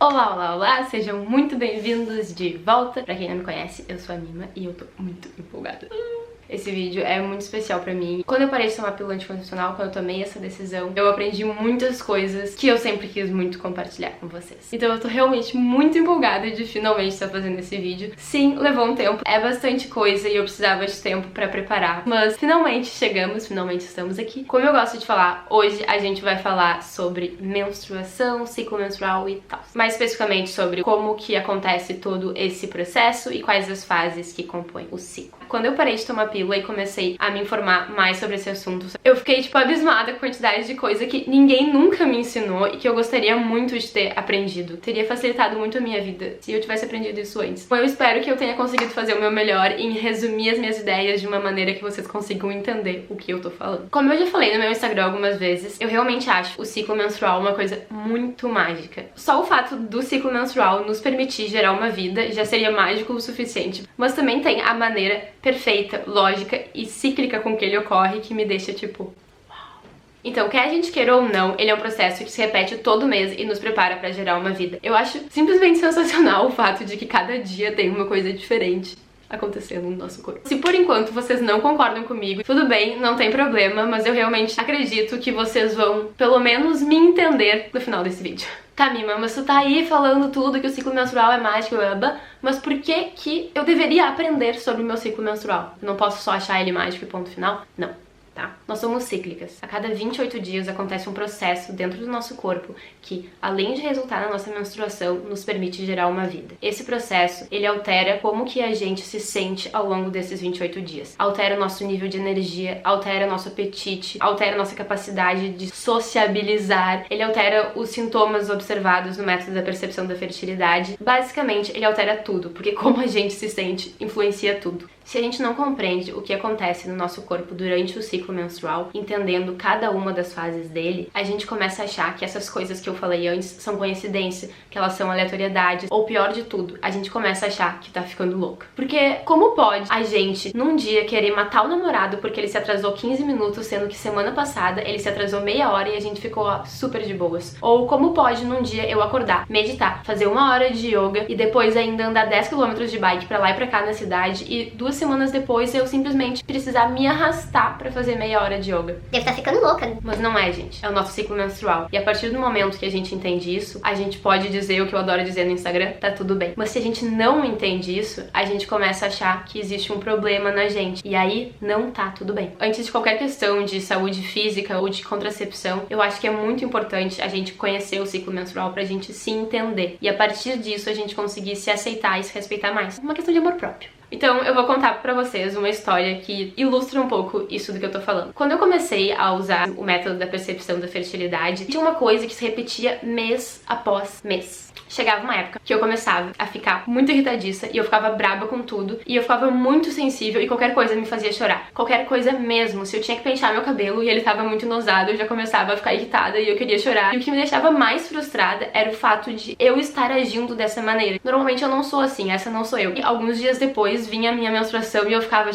Olá, olá, olá! Sejam muito bem-vindos de volta! Pra quem não me conhece, eu sou a Mima e eu tô muito empolgada. Esse vídeo é muito especial pra mim. Quando eu parei de tomar pílula anticoncepcional, quando eu tomei essa decisão, eu aprendi muitas coisas que eu sempre quis muito compartilhar com vocês. Então eu tô realmente muito empolgada de finalmente estar fazendo esse vídeo. Sim, levou um tempo, é bastante coisa e eu precisava de tempo pra preparar, mas finalmente chegamos, finalmente estamos aqui. Como eu gosto de falar, hoje a gente vai falar sobre menstruação, ciclo menstrual e tal. Mais especificamente sobre como que acontece todo esse processo e quais as fases que compõem o ciclo. Quando eu parei de tomar pílula e comecei a me informar mais sobre esse assunto, eu fiquei, abismada com a quantidade de coisa que ninguém nunca me ensinou e que eu gostaria muito de ter aprendido. Teria facilitado muito a minha vida se eu tivesse aprendido isso antes. Então eu espero que eu tenha conseguido fazer o meu melhor em resumir as minhas ideias de uma maneira que vocês consigam entender o que eu tô falando. Como eu já falei no meu Instagram algumas vezes, eu realmente acho o ciclo menstrual uma coisa muito mágica. Só o fato do ciclo menstrual nos permitir gerar uma vida já seria mágico o suficiente, mas também tem a maneira perfeita, lógica e cíclica com que ele ocorre que me deixa uau. Então, quer a gente queira ou não, ele é um processo que se repete todo mês e nos prepara pra gerar uma vida. Eu acho simplesmente sensacional o fato de que cada dia tem uma coisa diferente acontecendo no nosso corpo. Se por enquanto vocês não concordam comigo, tudo bem, não tem problema, mas eu realmente acredito que vocês vão, pelo menos, me entender no final desse vídeo. Tá, Mima, mas tu tá aí falando tudo que o ciclo menstrual é mágico, mas por que eu deveria aprender sobre o meu ciclo menstrual? Eu não posso só achar ele mágico e ponto final? Não. Tá? Nós somos cíclicas. A cada 28 dias acontece um processo dentro do nosso corpo que, além de resultar na nossa menstruação, nos permite gerar uma vida. Esse processo, ele altera como que a gente se sente ao longo desses 28 dias. Altera o nosso nível de energia, altera nosso apetite, altera nossa capacidade de sociabilizar, ele altera os sintomas observados no método da percepção da fertilidade. Basicamente, ele altera tudo, porque como a gente se sente influencia tudo. Se a gente não compreende o que acontece no nosso corpo durante o ciclo menstrual, entendendo cada uma das fases dele, a gente começa a achar que essas coisas que eu falei antes são coincidência, que elas são aleatoriedade, ou pior de tudo, a gente começa a achar que tá ficando louca. Porque como pode a gente, num dia, querer matar o namorado porque ele se atrasou 15 minutos, sendo que semana passada ele se atrasou meia hora e a gente ficou super de boas? Ou como pode num dia eu acordar, meditar, fazer 1 hora de yoga e depois ainda andar 10 km de bike pra lá e pra cá na cidade e 2 semanas depois eu simplesmente precisar me arrastar pra fazer meia hora de yoga? Deve estar ficando louca, né? Mas não é, gente. É o nosso ciclo menstrual. E a partir do momento que a gente entende isso, a gente pode dizer o que eu adoro dizer no Instagram, tá tudo bem. Mas se a gente não entende isso, a gente começa a achar que existe um problema na gente. E aí, não tá tudo bem. Antes de qualquer questão de saúde física ou de contracepção, eu acho que é muito importante a gente conhecer o ciclo menstrual pra gente se entender. E a partir disso, a gente conseguir se aceitar e se respeitar mais. Uma questão de amor próprio. Então eu vou contar pra vocês uma história que ilustra um pouco isso do que eu tô falando. Quando eu comecei a usar o método da percepção da fertilidade, tinha uma coisa que se repetia mês após mês. Chegava uma época que eu começava a ficar muito irritadiça e eu ficava braba com tudo e eu ficava muito sensível e qualquer coisa me fazia chorar. Qualquer coisa mesmo. Se eu tinha que pentear meu cabelo e ele tava muito nosado, eu já começava a ficar irritada e eu queria chorar. E o que me deixava mais frustrada era o fato de eu estar agindo dessa maneira. Normalmente eu não sou assim, essa não sou eu. E alguns dias depois vinha a minha menstruação e eu ficava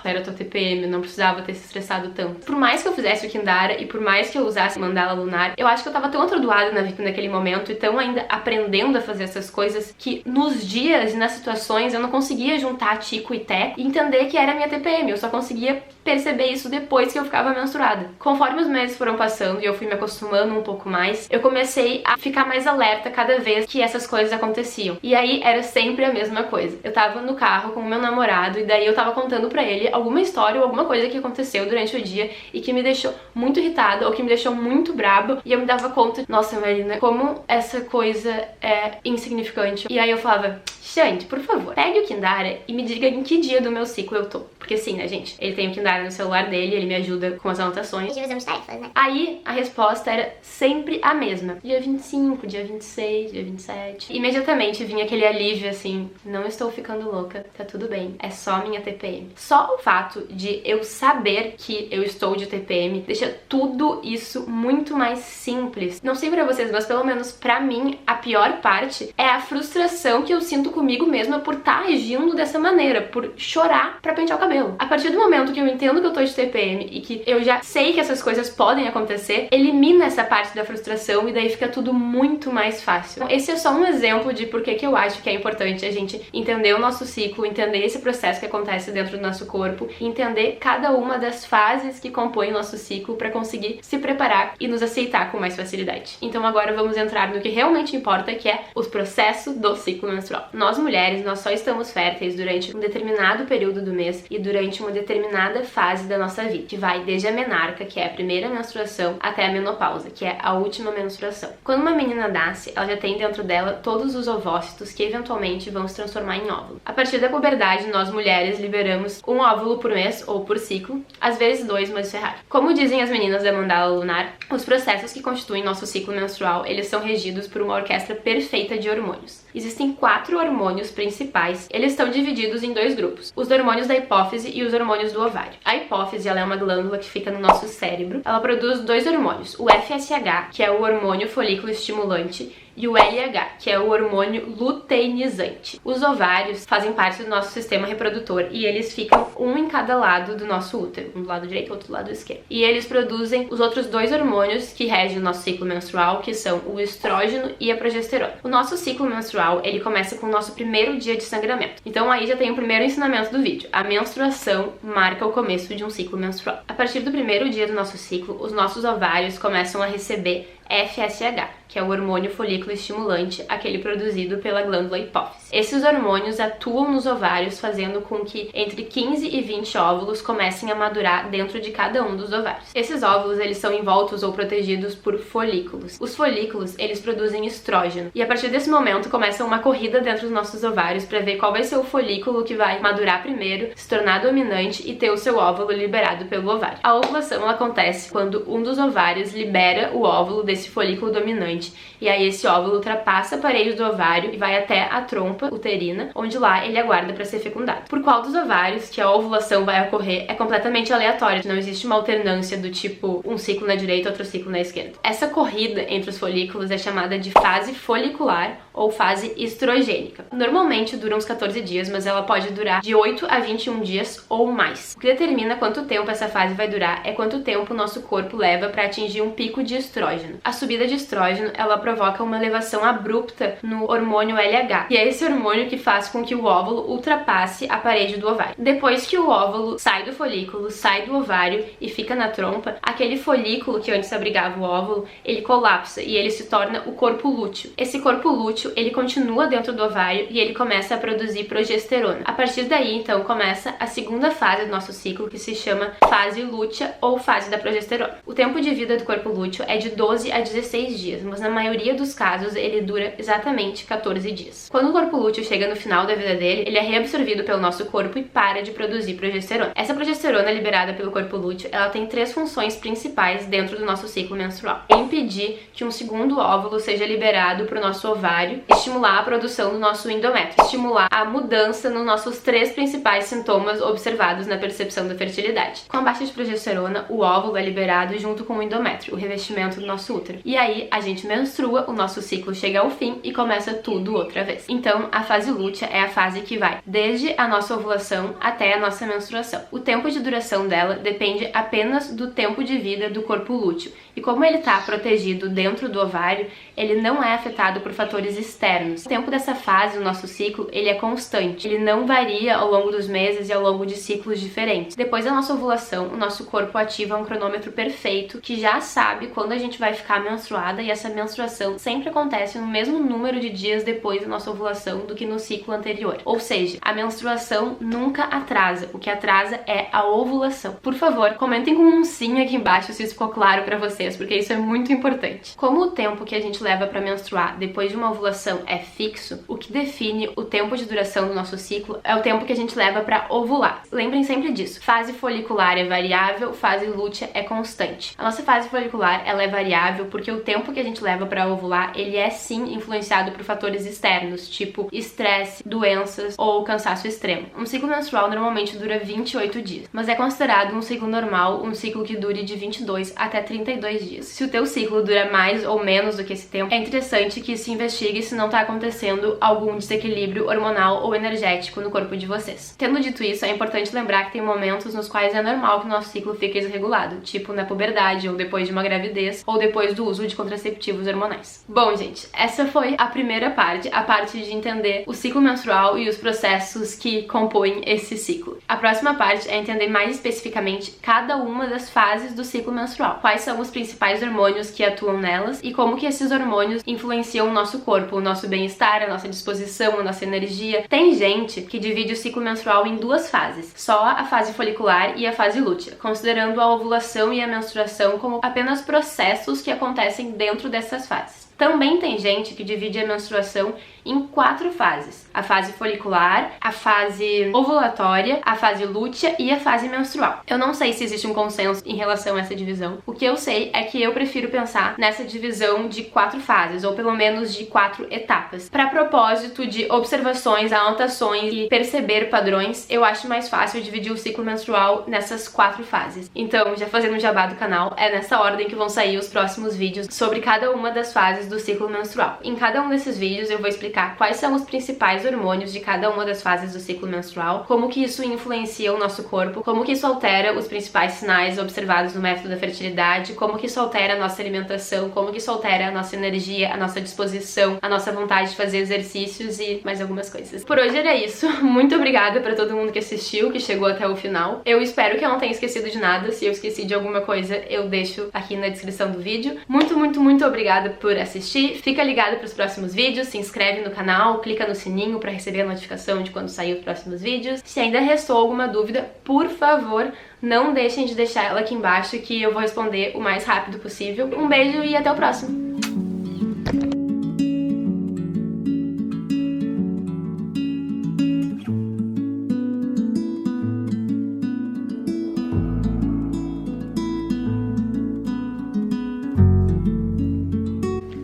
era tua TPM, eu não precisava ter se estressado tanto. Por mais que eu fizesse o Kindara e por mais que eu usasse mandala lunar, eu acho que eu tava tão atordoada na vida naquele momento e tão ainda aprendendo a fazer essas coisas que nos dias e nas situações eu não conseguia juntar Tico e Té e entender que era a minha TPM. Eu só conseguia perceber isso depois que eu ficava menstruada. Conforme os meses foram passando e eu fui me acostumando um pouco mais, eu comecei a ficar mais alerta cada vez que essas coisas aconteciam. E aí era sempre a mesma coisa. Eu tava no carro com o meu namorado e daí eu tava contando pra ele alguma história ou alguma coisa que aconteceu durante o dia e que me deixou muito irritada ou que me deixou muito braba e eu me dava conta, nossa, Marina, como essa coisa é insignificante. E aí eu falava, gente, por favor, pegue o Kindara e me diga em que dia do meu ciclo eu tô. Porque sim, né, gente? Ele tem o Kindara no celular dele, ele me ajuda com as anotações. Divisão de tarefas, né? Aí a resposta era sempre a mesma. Dia 25, dia 26, dia 27. Imediatamente vinha aquele alívio assim, não estou ficando louca, tá tudo bem, é só minha TPM. Só o fato de eu saber que eu estou de TPM deixa tudo isso muito mais simples. Não sei pra vocês, mas pelo menos pra mim, a pior parte é a frustração que eu sinto comigo mesma por estar agindo dessa maneira, por chorar pra pentear o cabelo. cabelo. A partir do momento que eu entendo que eu tô de TPM e que eu já sei que essas coisas podem acontecer, elimina essa parte da frustração e daí fica tudo muito mais fácil. Esse é só um exemplo de por que eu acho que é importante a gente entender o nosso ciclo, entender esse processo que acontece dentro do nosso corpo, entender cada uma das fases que compõem o nosso ciclo para conseguir se preparar e nos aceitar com mais facilidade. Então agora vamos entrar no que realmente importa, que é o processo do ciclo menstrual. Nós mulheres, nós só estamos férteis durante um determinado período do mês e durante uma determinada fase da nossa vida, que vai desde a menarca, que é a primeira menstruação, até a menopausa, que é a última menstruação. Quando uma menina nasce, ela já tem dentro dela todos os ovócitos que eventualmente vão se transformar em óvulo. A partir da puberdade, nós mulheres liberamos um óvulo por mês ou por ciclo, às vezes 2, mas isso é raro. Como dizem as meninas da mandala lunar, os processos que constituem nosso ciclo menstrual, eles são regidos por uma orquestra perfeita de hormônios. Existem 4 hormônios principais, eles estão divididos em 2 grupos, os hormônios da hipófise e os hormônios do ovário. A hipófise, ela é uma glândula que fica no nosso cérebro, ela produz 2 hormônios, o FSH, que é o hormônio folículo estimulante, e o LH, que é o hormônio luteinizante. Os ovários fazem parte do nosso sistema reprodutor e eles ficam um em cada lado do nosso útero, um do lado direito e outro do lado esquerdo. E eles produzem os outros 2 hormônios que regem o nosso ciclo menstrual, que são o estrógeno e a progesterona. O nosso ciclo menstrual, ele começa com o nosso primeiro dia de sangramento. Então aí já tem o primeiro ensinamento do vídeo. A menstruação marca o começo de um ciclo menstrual. A partir do primeiro dia do nosso ciclo, os nossos ovários começam a receber FSH, que é o hormônio folículo estimulante, aquele produzido pela glândula hipófise. Esses hormônios atuam nos ovários, fazendo com que entre 15 e 20 óvulos comecem a madurar dentro de cada um dos ovários. Esses óvulos, eles são envoltos ou protegidos por folículos. Os folículos, eles produzem estrógeno. E a partir desse momento começa uma corrida dentro dos nossos ovários para ver qual vai ser o folículo que vai madurar primeiro, se tornar dominante e ter o seu óvulo liberado pelo ovário. A ovulação, ela acontece quando um dos ovários libera o óvulo desse folículo dominante, e aí esse óvulo ultrapassa a parede do ovário e vai até a trompa uterina, onde lá ele aguarda para ser fecundado. Por qual dos ovários que a ovulação vai ocorrer é completamente aleatório, não existe uma alternância do tipo um ciclo na direita, outro ciclo na esquerda. Essa corrida entre os folículos é chamada de fase folicular ou fase estrogênica. Normalmente dura uns 14 dias, mas ela pode durar de 8 a 21 dias ou mais. O que determina quanto tempo essa fase vai durar é quanto tempo o nosso corpo leva para atingir um pico de estrógeno. A subida de estrógeno, ela provoca uma elevação abrupta no hormônio LH, e é esse hormônio que faz com que o óvulo ultrapasse a parede do ovário. Depois que o óvulo sai do folículo, sai do ovário e fica na trompa, aquele folículo que antes abrigava o óvulo, ele colapsa e ele se torna o corpo lúteo. Esse corpo lúteo, ele continua dentro do ovário e ele começa a produzir progesterona. A partir daí, então, começa a segunda fase do nosso ciclo, que se chama fase lútea ou fase da progesterona. O tempo de vida do corpo lúteo é de 12 a 16 dias, mas na maioria dos casos ele dura exatamente 14 dias. Quando o corpo lúteo chega no final da vida dele, ele é reabsorvido pelo nosso corpo e para de produzir progesterona. Essa progesterona liberada pelo corpo lúteo, ela tem 3 funções principais dentro do nosso ciclo menstrual: impedir que um segundo óvulo seja liberado para o nosso ovário, estimular a produção do nosso endométrio, estimular a mudança nos nossos 3 principais sintomas observados na percepção da fertilidade. Com a baixa de progesterona, o óvulo é liberado junto com o endométrio, o revestimento do nosso útero. E aí a gente menstrua, o nosso ciclo chega ao fim e começa tudo outra vez. Então a fase lútea é a fase que vai desde a nossa ovulação até a nossa menstruação. O tempo de duração dela depende apenas do tempo de vida do corpo lúteo. E como ele está protegido dentro do ovário, ele não é afetado por fatores externos. O tempo dessa fase do nosso ciclo, ele é constante. Ele não varia ao longo dos meses e ao longo de ciclos diferentes. Depois da nossa ovulação, o nosso corpo ativa um cronômetro perfeito que já sabe quando a gente vai ficar menstruada, e essa menstruação sempre acontece no mesmo número de dias depois da nossa ovulação do que no ciclo anterior. Ou seja, a menstruação nunca atrasa. O que atrasa é a ovulação. Por favor, comentem com um sim aqui embaixo se isso ficou claro pra vocês, porque isso é muito importante. Como o tempo que a gente leva pra menstruar depois de uma ovulação é fixo, o que define o tempo de duração do nosso ciclo é o tempo que a gente leva pra ovular. Lembrem sempre disso. Fase folicular é variável, fase lútea é constante. A nossa fase folicular, ela é variável porque o tempo que a gente leva pra ovular, ele é sim influenciado por fatores externos, tipo estresse, doenças ou cansaço extremo. Um ciclo menstrual normalmente dura 28 dias, mas é considerado um ciclo normal, um ciclo que dure de 22 até 32 2 dias. Se o teu ciclo dura mais ou menos do que esse tempo, é interessante que se investigue se não tá acontecendo algum desequilíbrio hormonal ou energético no corpo de vocês. Tendo dito isso, é importante lembrar que tem momentos nos quais é normal que o nosso ciclo fique desregulado, tipo na puberdade, ou depois de uma gravidez, ou depois do uso de contraceptivos hormonais. Bom, gente, essa foi a primeira parte, a parte de entender o ciclo menstrual e os processos que compõem esse ciclo. A próxima parte é entender mais especificamente cada uma das fases do ciclo menstrual, quais são os principais hormônios que atuam nelas e como que esses hormônios influenciam o nosso corpo, o nosso bem-estar, a nossa disposição, a nossa energia. Tem gente que divide o ciclo menstrual em 2 fases, só a fase folicular e a fase lútea, considerando a ovulação e a menstruação como apenas processos que acontecem dentro dessas fases. Também tem gente que divide a menstruação em 4 fases: a fase folicular, a fase ovulatória, a fase lútea e a fase menstrual. Eu não sei se existe um consenso em relação a essa divisão. O que eu sei é que eu prefiro pensar nessa divisão de 4 fases, ou pelo menos de 4 etapas. Para propósito de observações, anotações e perceber padrões, eu acho mais fácil dividir o ciclo menstrual nessas 4 fases. Então, já fazendo o jabá do canal, é nessa ordem que vão sair os próximos vídeos sobre cada uma das fases do ciclo menstrual. Em cada um desses vídeos eu vou explicar quais são os principais hormônios de cada uma das fases do ciclo menstrual, como que isso influencia o nosso corpo, como que isso altera os principais sinais observados no método da fertilidade, como que isso altera a nossa alimentação, como que isso altera a nossa energia, a nossa disposição, a nossa vontade de fazer exercícios e mais algumas coisas. Por hoje era isso. Muito obrigada pra todo mundo que assistiu, que chegou até o final. Eu espero que eu não tenha esquecido de nada. Se eu esqueci de alguma coisa, eu deixo aqui na descrição do vídeo. Muito obrigada por assistir. Fica ligado para os próximos vídeos, se inscreve no canal, clica no sininho para receber a notificação de quando sair os próximos vídeos. Se ainda restou alguma dúvida, por favor, não deixem de deixar ela aqui embaixo que eu vou responder o mais rápido possível. Um beijo e até o próximo!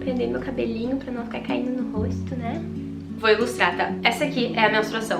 Prender meu cabelinho pra não ficar caindo no rosto, né? Vou ilustrar, tá? Essa aqui é a menstruação.